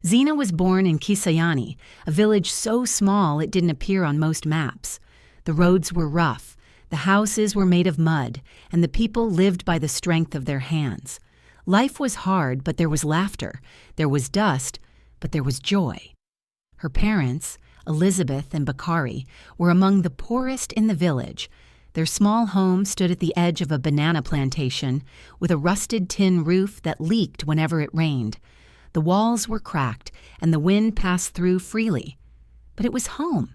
Zena was born in Kisayani, a village so small it didn't appear on most maps. The roads were rough, the houses were made of mud, and the people lived by the strength of their hands. Life was hard, but there was laughter. There was dust, but there was joy. Her parents, Elizabeth and Bakari, were among the poorest in the village. Their small home stood at the edge of a banana plantation with a rusted tin roof that leaked whenever it rained. The walls were cracked, and the wind passed through freely. But it was home.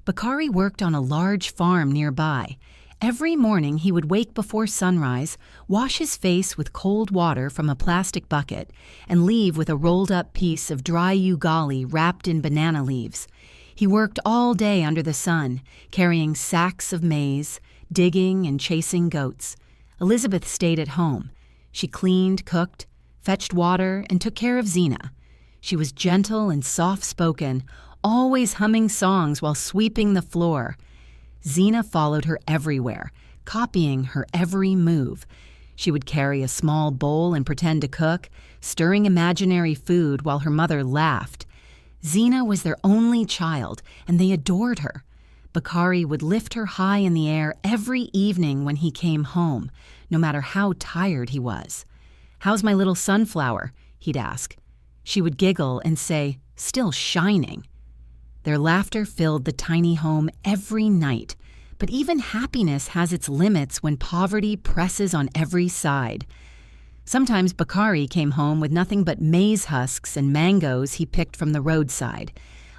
Bakari worked on a large farm nearby. Every morning he would wake before sunrise, wash his face with cold water from a plastic bucket, and leave with a rolled-up piece of dry ugali wrapped in banana leaves. He worked all day under the sun, carrying sacks of maize, digging and chasing goats. Elizabeth stayed at home. She cleaned, cooked, fetched water, and took care of Zena. She was gentle and soft-spoken, always humming songs while sweeping the floor. Zena followed her everywhere, copying her every move. She would carry a small bowl and pretend to cook, stirring imaginary food while her mother laughed. Zena was their only child, and they adored her. Bakari would lift her high in the air every evening when he came home, no matter how tired he was. "How's my little sunflower?" he'd ask. She would giggle and say, "Still shining." Their laughter filled the tiny home every night. But even happiness has its limits when poverty presses on every side. Sometimes Bakari came home with nothing but maize husks and mangoes he picked from the roadside.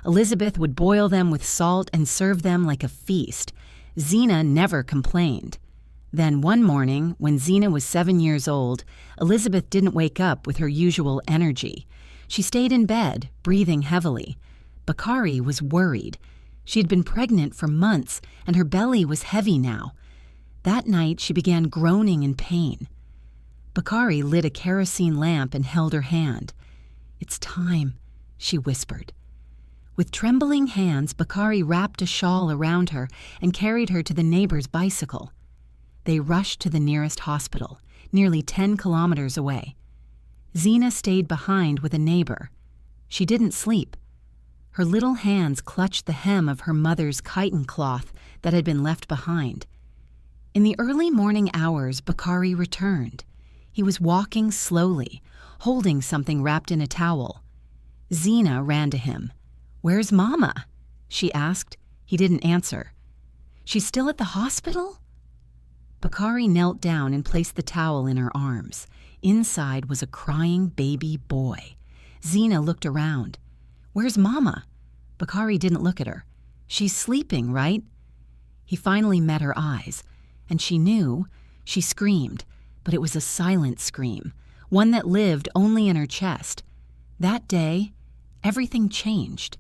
Elizabeth would boil them with salt and serve them like a feast. Zena never complained. Then one morning, when Zena was 7 years old, Elizabeth didn't wake up with her usual energy. She stayed in bed, breathing heavily. Bakari was worried. She had been pregnant for months, and her belly was heavy now. That night, she began groaning in pain. Bakari lit a kerosene lamp and held her hand. "It's time," she whispered. With trembling hands, Bakari wrapped a shawl around her and carried her to the neighbor's bicycle. They rushed to the nearest hospital, nearly 10 kilometers away. Zena stayed behind with a neighbor. She didn't sleep. Her little hands clutched the hem of her mother's chiton cloth that had been left behind. In the early morning hours, Bakari returned. He was walking slowly, holding something wrapped in a towel. Zena ran to him. "Where's Mama?" she asked. He didn't answer. "She's still at the hospital?" Bakari knelt down and placed the towel in her arms. Inside was a crying baby boy. Zena looked around. "Where's Mama?" Bakari didn't look at her. "She's sleeping, right?" He finally met her eyes, and she knew. She screamed, but it was a silent scream, one that lived only in her chest. That day, everything changed.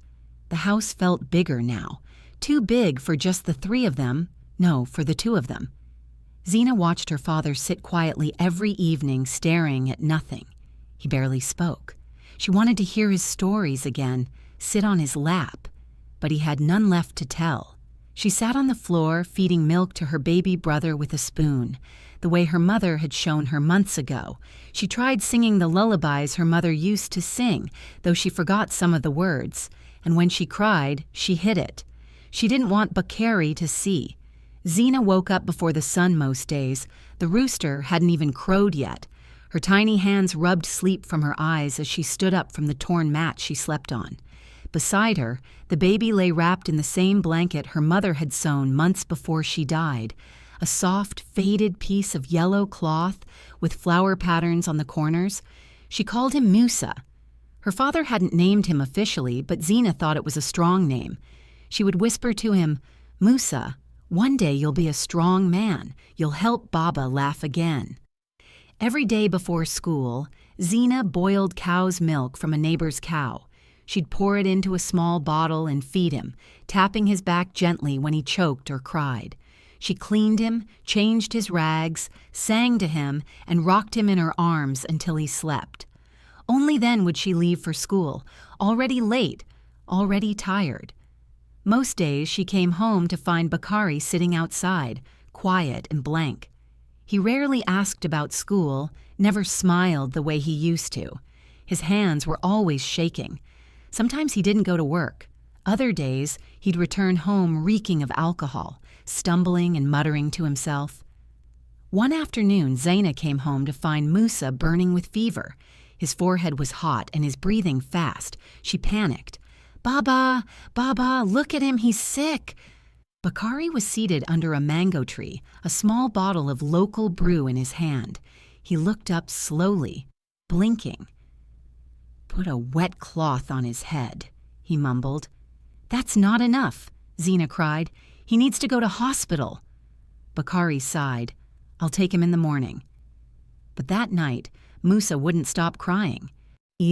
The house felt bigger now, too big for just the three of them, no, for the two of them. Zena watched her father sit quietly every evening, staring at nothing. He barely spoke. She wanted to hear his stories again, sit on his lap, but he had none left to tell. She sat on the floor, feeding milk to her baby brother with a spoon, the way her mother had shown her months ago. She tried singing the lullabies her mother used to sing, though she forgot some of the words, and when she cried, she hid it. She didn't want Bakari to see. Zena woke up before the sun most days. The rooster hadn't even crowed yet. Her tiny hands rubbed sleep from her eyes as she stood up from the torn mat she slept on. Beside her, the baby lay wrapped in the same blanket her mother had sewn months before she died, a soft, faded piece of yellow cloth with flower patterns on the corners. She called him Musa. Her father hadn't named him officially, but Zena thought it was a strong name. She would whisper to him, "Musa, one day you'll be a strong man. You'll help Baba laugh again." Every day before school, Zena boiled cow's milk from a neighbor's cow. She'd pour it into a small bottle and feed him, tapping his back gently when he choked or cried. She cleaned him, changed his rags, sang to him, and rocked him in her arms until he slept. Only then would she leave for school, already late, already tired. Most days she came home to find Bakari sitting outside, quiet and blank. He rarely asked about school, never smiled the way he used to. His hands were always shaking. Sometimes he didn't go to work. Other days, he'd return home reeking of alcohol, stumbling and muttering to himself. One afternoon, Zena came home to find Musa burning with fever. His forehead was hot and his breathing fast. She panicked. "Baba, Baba, look at him, he's sick." Bakari was seated under a mango tree, a small bottle of local brew in his hand. He looked up slowly, blinking. "Put a wet cloth on his head," he mumbled. "That's not enough," Zena cried. "He needs to go to hospital." Bakari sighed. "I'll take him in the morning." But that night, Musa wouldn't stop crying.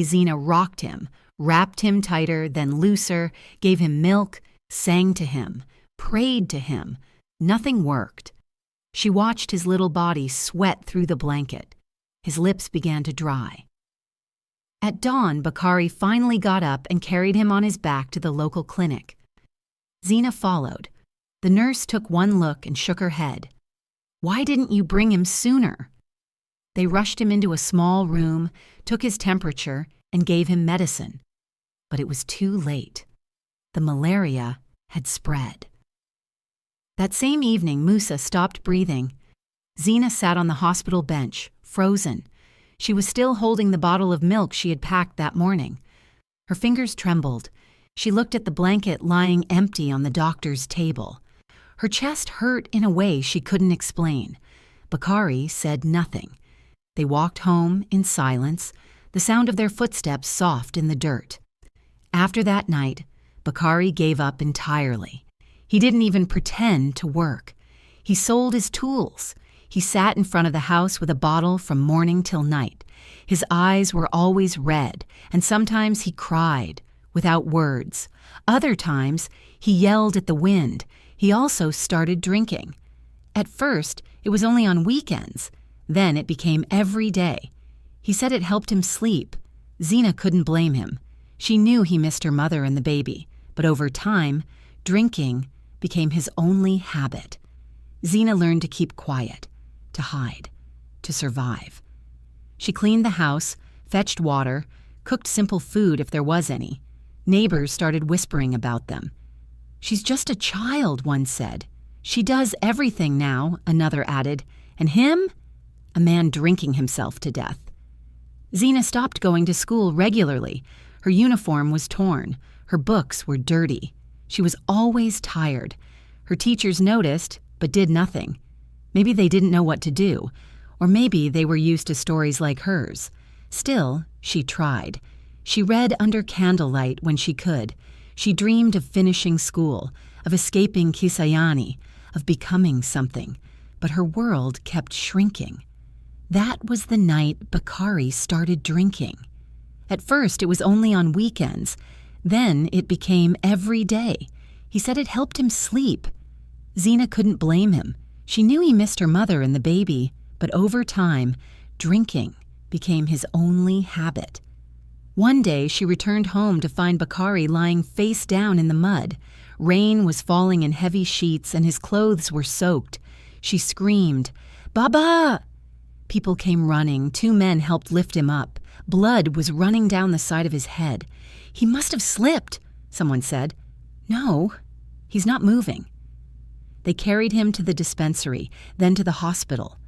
Zena rocked him, wrapped him tighter, then looser, gave him milk, sang to him, prayed to him. Nothing worked. She watched his little body sweat through the blanket. His lips began to dry. At dawn, Bakari finally got up and carried him on his back to the local clinic. Zena followed. The nurse took one look and shook her head. "Why didn't you bring him sooner?" They rushed him into a small room, took his temperature, and gave him medicine. But it was too late. The malaria had spread. That same evening, Musa stopped breathing. Zena sat on the hospital bench, frozen. She was still holding the bottle of milk she had packed that morning. Her fingers trembled. She looked at the blanket lying empty on the doctor's table. Her chest hurt in a way she couldn't explain. Bakari said nothing. They walked home in silence, the sound of their footsteps soft in the dirt. After that night, Bakari gave up entirely. He didn't even pretend to work. He sold his tools. He sat in front of the house with a bottle from morning till night. His eyes were always red, and sometimes he cried, without words. Other times, he yelled at the wind. He also started drinking. At first, it was only on weekends. Then it became every day. He said it helped him sleep. Zena couldn't blame him. She knew he missed her mother and the baby, but over time, drinking became his only habit. Zena learned to keep quiet, to hide, to survive. She cleaned the house, fetched water, cooked simple food if there was any. Neighbors started whispering about them. "She's just a child," one said. "She does everything now," another added. "And him?" A man drinking himself to death. Zena stopped going to school regularly. Her uniform was torn. Her books were dirty. She was always tired. Her teachers noticed, but did nothing. Maybe they didn't know what to do, or maybe they were used to stories like hers. Still, she tried. She read under candlelight when she could. She dreamed of finishing school, of escaping Kisayani, of becoming something. But her world kept shrinking. That was the night Bakari started drinking. At first, it was only on weekends. Then it became every day. He said it helped him sleep. Zena couldn't blame him. She knew he missed her mother and the baby, but over time, drinking became his only habit. One day, she returned home to find Bakari lying face down in the mud. Rain was falling in heavy sheets and his clothes were soaked. She screamed, "Baba!" People came running. 2 men helped lift him up. Blood was running down the side of his head. "He must have slipped," someone said. "No, he's not moving." They carried him to the dispensary, then to the hospital.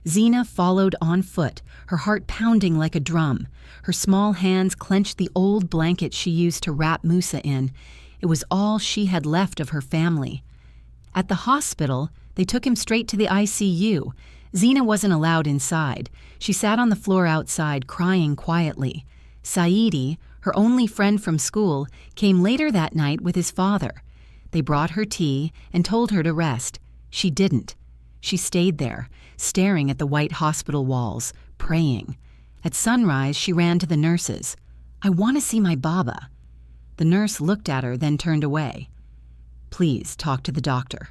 Zena followed on foot, her heart pounding like a drum. Her small hands clenched the old blanket she used to wrap Musa in. It was all she had left of her family. At the hospital, they took him straight to the ICU. Zena wasn't allowed inside. She sat on the floor outside, crying quietly. Saidi, her only friend from school, came later that night with his father. They brought her tea and told her to rest. She didn't. She stayed there, staring at the white hospital walls, praying. At sunrise, she ran to the nurses. "I want to see my Baba." The nurse looked at her, then turned away. "Please talk to the doctor."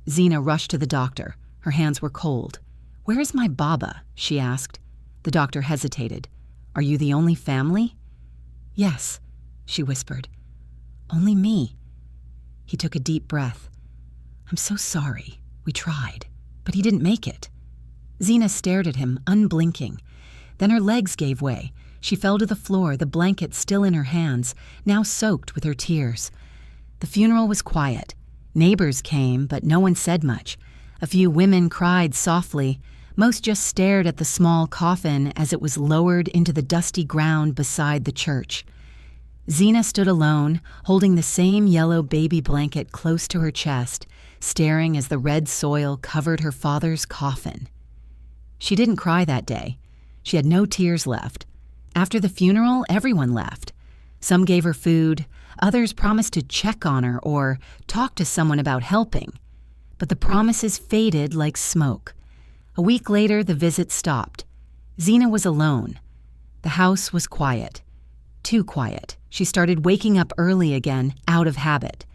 Zena rushed to the doctor. Her hands were cold. "Where is my Baba?" she asked. The doctor hesitated. "Are you the only family?" "Yes," she whispered. "Only me." He took a deep breath. "I'm so sorry. We tried, but he didn't make it." Zena stared at him, unblinking. Then her legs gave way. She fell to the floor, the blanket still in her hands, now soaked with her tears. The funeral was quiet. Neighbors came, but no one said much. A few women cried softly. Most just stared at the small coffin as it was lowered into the dusty ground beside the church. Zena stood alone, holding the same yellow baby blanket close to her chest, staring as the red soil covered her father's coffin. She didn't cry that day. She had no tears left. After the funeral, everyone left. Some gave her food, others promised to check on her or talk to someone about helping. But the promises faded like smoke. A week later, the visit stopped. Zena was alone. The house was quiet. Too quiet. She started waking up early again, out of habit.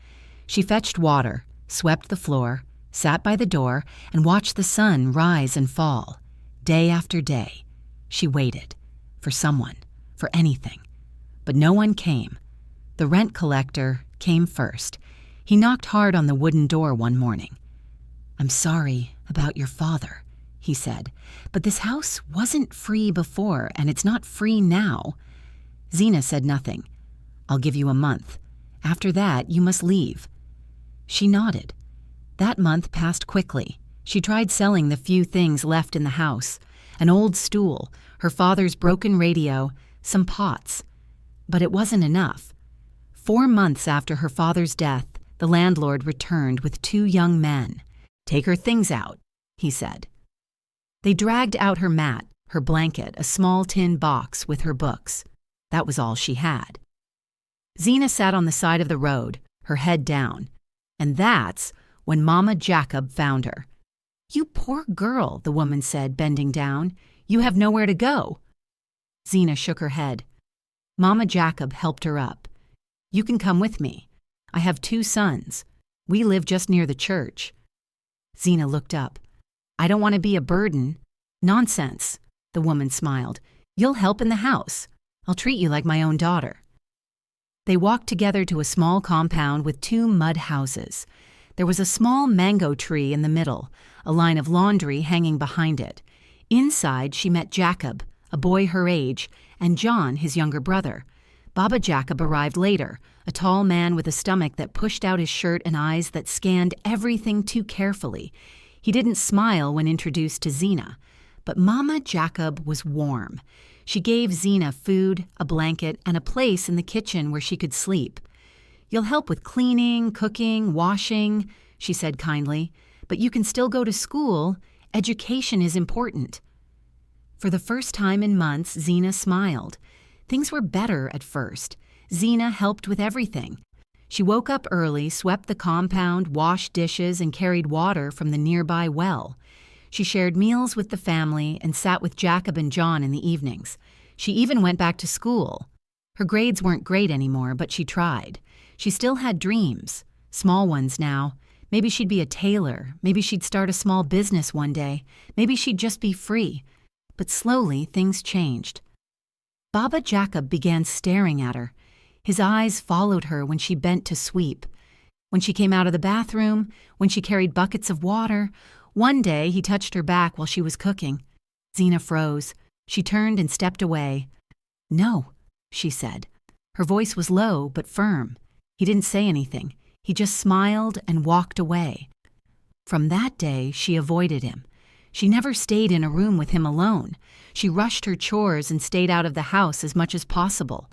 She fetched water, swept the floor, sat by the door, and watched the sun rise and fall. Day after day, she waited. For someone, for anything. But no one came. The rent collector came first. He knocked hard on the wooden door one morning. "I'm sorry about your father," he said, "but this house wasn't free before, and it's not free now." Zena said nothing. "I'll give you a month. After that, you must leave." She nodded. That month passed quickly. She tried selling the few things left in the house. An old stool, her father's broken radio, some pots. But it wasn't enough. 4 months after her father's death, the landlord returned with 2 young men. "Take her things out," he said. They dragged out her mat, her blanket, a small tin box with her books. That was all she had. Zena sat on the side of the road, her head down. And that's when Mama Jacob found her. "You poor girl," the woman said, bending down. "You have nowhere to go." Zena shook her head. Mama Jacob helped her up. "You can come with me. I have 2 sons. We live just near the church." Zena looked up. "I don't want to be a burden." "Nonsense," the woman smiled. "You'll help in the house. I'll treat you like my own daughter." They walked together to a small compound with 2 mud houses. There was a small mango tree in the middle, a line of laundry hanging behind it. Inside, she met Jacob, a boy her age, and John, his younger brother. Baba Jacob arrived later, a tall man with a stomach that pushed out his shirt and eyes that scanned everything too carefully. He didn't smile when introduced to Zena. But Mama Jacob was warm. She gave Zena food, a blanket, and a place in the kitchen where she could sleep. "You'll help with cleaning, cooking, washing," she said kindly, "but you can still go to school. Education is important." For the first time in months, Zena smiled. Things were better at first. Zena helped with everything. She woke up early, swept the compound, washed dishes, and carried water from the nearby well. She shared meals with the family and sat with Jacob and John in the evenings. She even went back to school. Her grades weren't great anymore, but she tried. She still had dreams, small ones now. Maybe she'd be a tailor. Maybe she'd start a small business one day. Maybe she'd just be free. But slowly, things changed. Baba Jacob began staring at her. His eyes followed her when she bent to sweep, when she came out of the bathroom, when she carried buckets of water. One day, he touched her back while she was cooking. Zena froze. She turned and stepped away. "No," she said. Her voice was low but firm. He didn't say anything. He just smiled and walked away. From that day, she avoided him. She never stayed in a room with him alone. She rushed her chores and stayed out of the house as much as possible.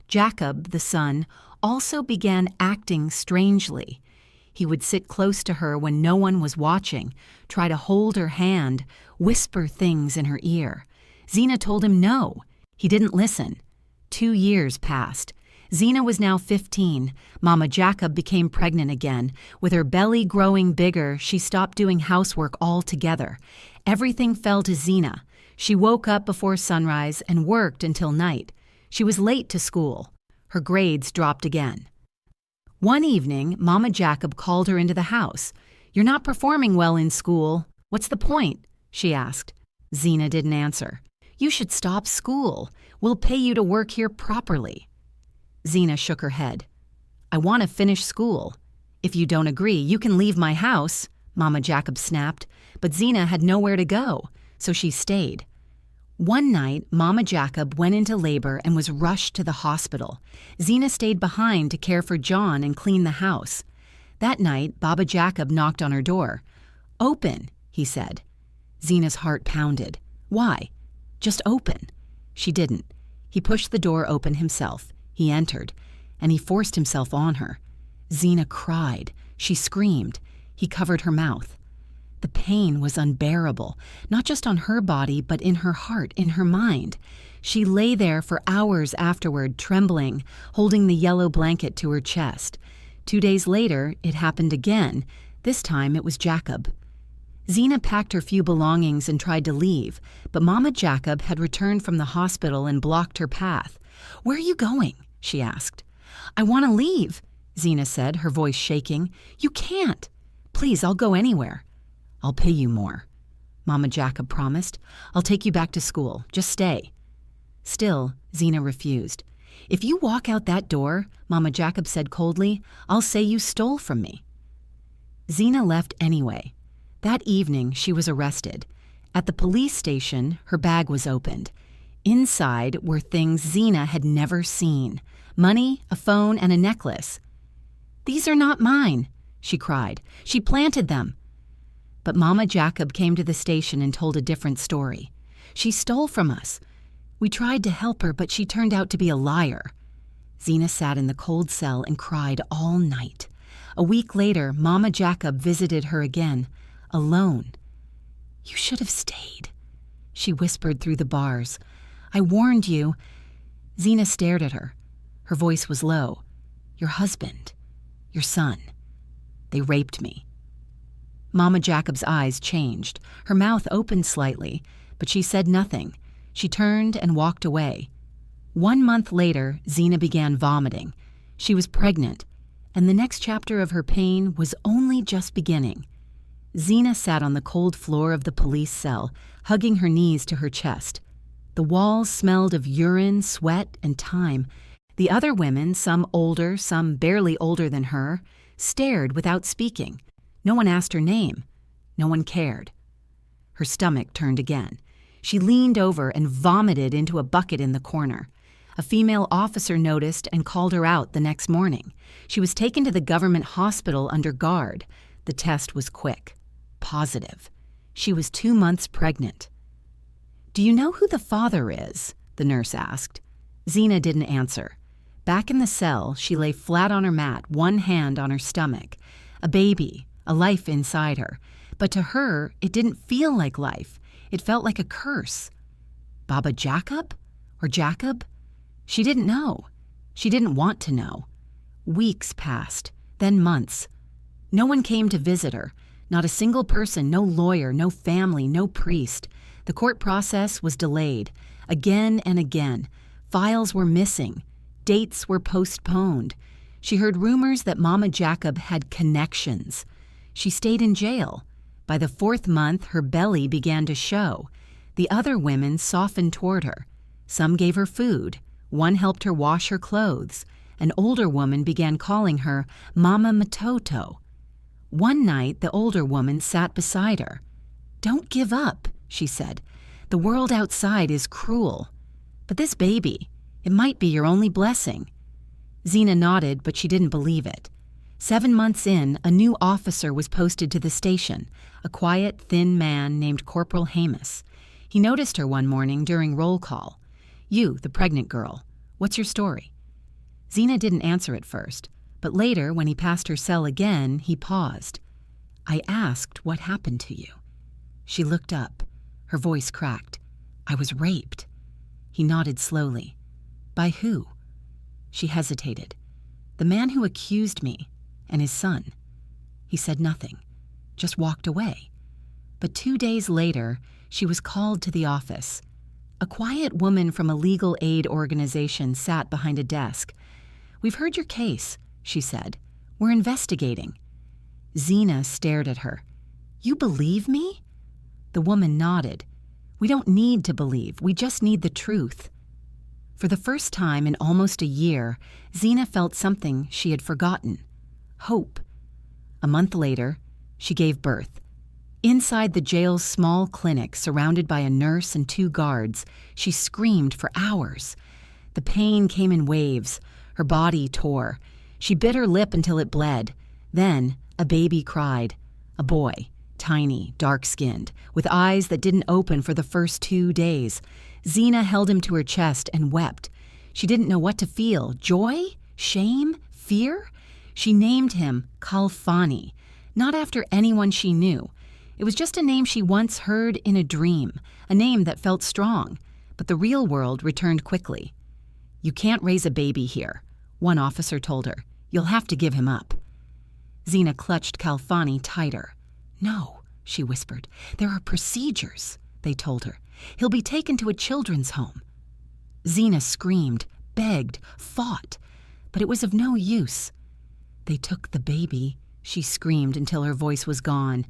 Jacob, the son, also began acting strangely. He would sit close to her when no one was watching, try to hold her hand, whisper things in her ear. Zena told him no. He didn't listen. 2 years passed. Zena was now 15. Mama Jacob became pregnant again. With her belly growing bigger, she stopped doing housework altogether. Everything fell to Zena. She woke up before sunrise and worked until night. She was late to school. Her grades dropped again. One evening, Mama Jacob called her into the house. "You're not performing well in school. What's the point?" she asked. Zena didn't answer. "You should stop school. We'll pay you to work here properly." Zena shook her head. "I want to finish school. If you don't agree, you can leave my house," Mama Jacob snapped. But Zena had nowhere to go, so she stayed. One night, Mama Jacob went into labor and was rushed to the hospital. Zena stayed behind to care for John and clean the house. That night, Baba Jacob knocked on her door. "Open," he said. Zena's heart pounded. "Why?" "Just open." She didn't. He pushed the door open himself. He entered, and he forced himself on her. Zena cried. She screamed. He covered her mouth. The pain was unbearable, not just on her body, but in her heart, in her mind. She lay there for hours afterward, trembling, holding the yellow blanket to her chest. 2 days later, it happened again. This time it was Jacob. Zena packed her few belongings and tried to leave, but Mama Jacob had returned from the hospital and blocked her path. "Where are you going?" she asked. "I want to leave," Zena said, her voice shaking. "You can't." "Please, I'll go anywhere." "I'll pay you more," Mama Jacob promised. "I'll take you back to school. Just stay." Still, Zena refused. "If you walk out that door," Mama Jacob said coldly, "I'll say you stole from me." Zena left anyway. That evening, she was arrested. At the police station, her bag was opened. Inside were things Zena had never seen: money, a phone, and a necklace. "These are not mine," she cried. "She planted them." But Mama Jacob came to the station and told a different story. "She stole from us. We tried to help her, but she turned out to be a liar." Zena sat in the cold cell and cried all night. A week later, Mama Jacob visited her again, alone. "You should have stayed," she whispered through the bars. "I warned you." Zena stared at her. Her voice was low. "Your husband, your son, they raped me." Mama Jacob's eyes changed. Her mouth opened slightly, but she said nothing. She turned and walked away. 1 month later, Zena began vomiting. She was pregnant, and the next chapter of her pain was only just beginning. Zena sat on the cold floor of the police cell, hugging her knees to her chest. The walls smelled of urine, sweat, and time. The other women, some older, some barely older than her, stared without speaking. No one asked her name. No one cared. Her stomach turned again. She leaned over and vomited into a bucket in the corner. A female officer noticed and called her out the next morning. She was taken to the government hospital under guard. The test was quick. Positive. She was 2 months pregnant. "Do you know who the father is?" the nurse asked. Zena didn't answer. Back in the cell, she lay flat on her mat, one hand on her stomach. A baby, a life inside her. But to her, it didn't feel like life. It felt like a curse. Baba Jacob? Or Jacob? She didn't know. She didn't want to know. Weeks passed, then months. No one came to visit her. Not a single person, no lawyer, no family, no priest. The court process was delayed. Again and again. Files were missing. Dates were postponed. She heard rumors that Mama Jacob had connections. She stayed in jail. By the 4th month, her belly began to show. The other women softened toward her. Some gave her food. One helped her wash her clothes. An older woman began calling her Mama Matoto. One night, the older woman sat beside her. "Don't give up," she said. "The world outside is cruel. But this baby, it might be your only blessing." Zena nodded, but she didn't believe it. 7 months in, a new officer was posted to the station, a quiet, thin man named Corporal Hamus. He noticed her one morning during roll call. "You, the pregnant girl, what's your story?" Zena didn't answer at first, but later, when he passed her cell again, he paused. "I asked what happened to you." She looked up. Her voice cracked. "I was raped." He nodded slowly. "By who?" She hesitated. "The man who accused me, and his son." He said nothing, just walked away. But 2 days later, she was called to the office. A quiet woman from a legal aid organization sat behind a desk. "We've heard your case," she said. "We're investigating." Zena stared at her. "You believe me?" The woman nodded. "We don't need to believe, we just need the truth." For the first time in almost a year, Zena felt something she had forgotten: hope. A month later, she gave birth. Inside the jail's small clinic, surrounded by a nurse and 2 guards, she screamed for hours. The pain came in waves. Her body tore. She bit her lip until it bled. Then, a baby cried. A boy, tiny, dark-skinned, with eyes that didn't open for the first 2 days. Zena held him to her chest and wept. She didn't know what to feel. Joy? Shame? Fear? She named him Khalfani, not after anyone she knew. It was just a name she once heard in a dream, a name that felt strong. But the real world returned quickly. "You can't raise a baby here," one officer told her. "You'll have to give him up." Zena clutched Khalfani tighter. "No," she whispered. "There are procedures," they told her. "He'll be taken to a children's home." Zena screamed, begged, fought, but it was of no use. "They took the baby," she screamed until her voice was gone.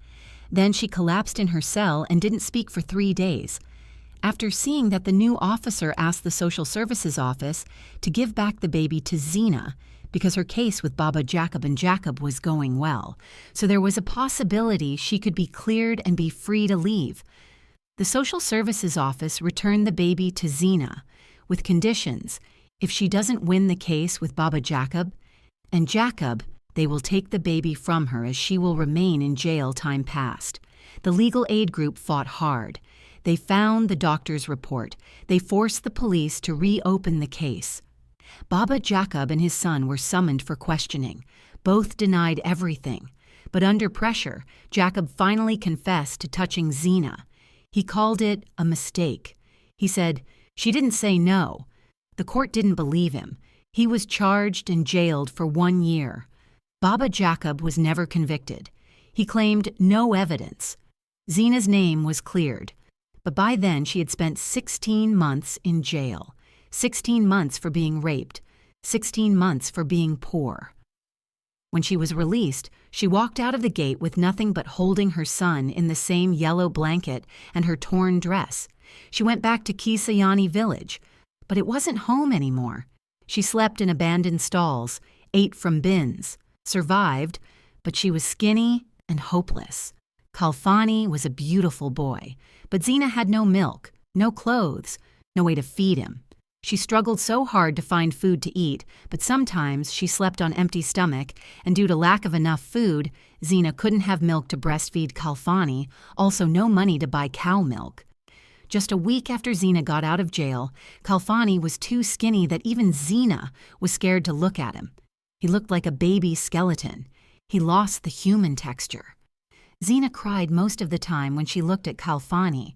Then she collapsed in her cell and didn't speak for 3 days. After seeing that the new officer asked the social services office to give back the baby to Zena because her case with Baba Jacob and Jacob was going well, so there was a possibility she could be cleared and be free to leave. The social services office returned the baby to Zena with conditions. If she doesn't win the case with Baba Jacob and Jacob, they will take the baby from her as she will remain in jail time past. The legal aid group fought hard. They found the doctor's report. They forced the police to reopen the case. Baba Jacob and his son were summoned for questioning. Both denied everything. But under pressure, Jacob finally confessed to touching Zena. He called it a mistake. He said, "She didn't say no." The court didn't believe him. He was charged and jailed for 1 year. Baba Jacob was never convicted. He claimed no evidence. Zena's name was cleared. But by then she had spent 16 months in jail. 16 months for being raped. 16 months for being poor. When she was released, she walked out of the gate with nothing but holding her son in the same yellow blanket and her torn dress. She went back to Kisayani village, but it wasn't home anymore. She slept in abandoned stalls, ate from bins, survived, but she was skinny and hopeless. Khalfani was a beautiful boy, but Zena had no milk, no clothes, no way to feed him. She struggled so hard to find food to eat, but sometimes she slept on empty stomach, and due to lack of enough food, Zena couldn't have milk to breastfeed Khalfani, also no money to buy cow milk. Just a week after Zena got out of jail, Khalfani was too skinny that even Zena was scared to look at him. He looked like a baby skeleton. He lost the human texture. Zena cried most of the time when she looked at Khalfani.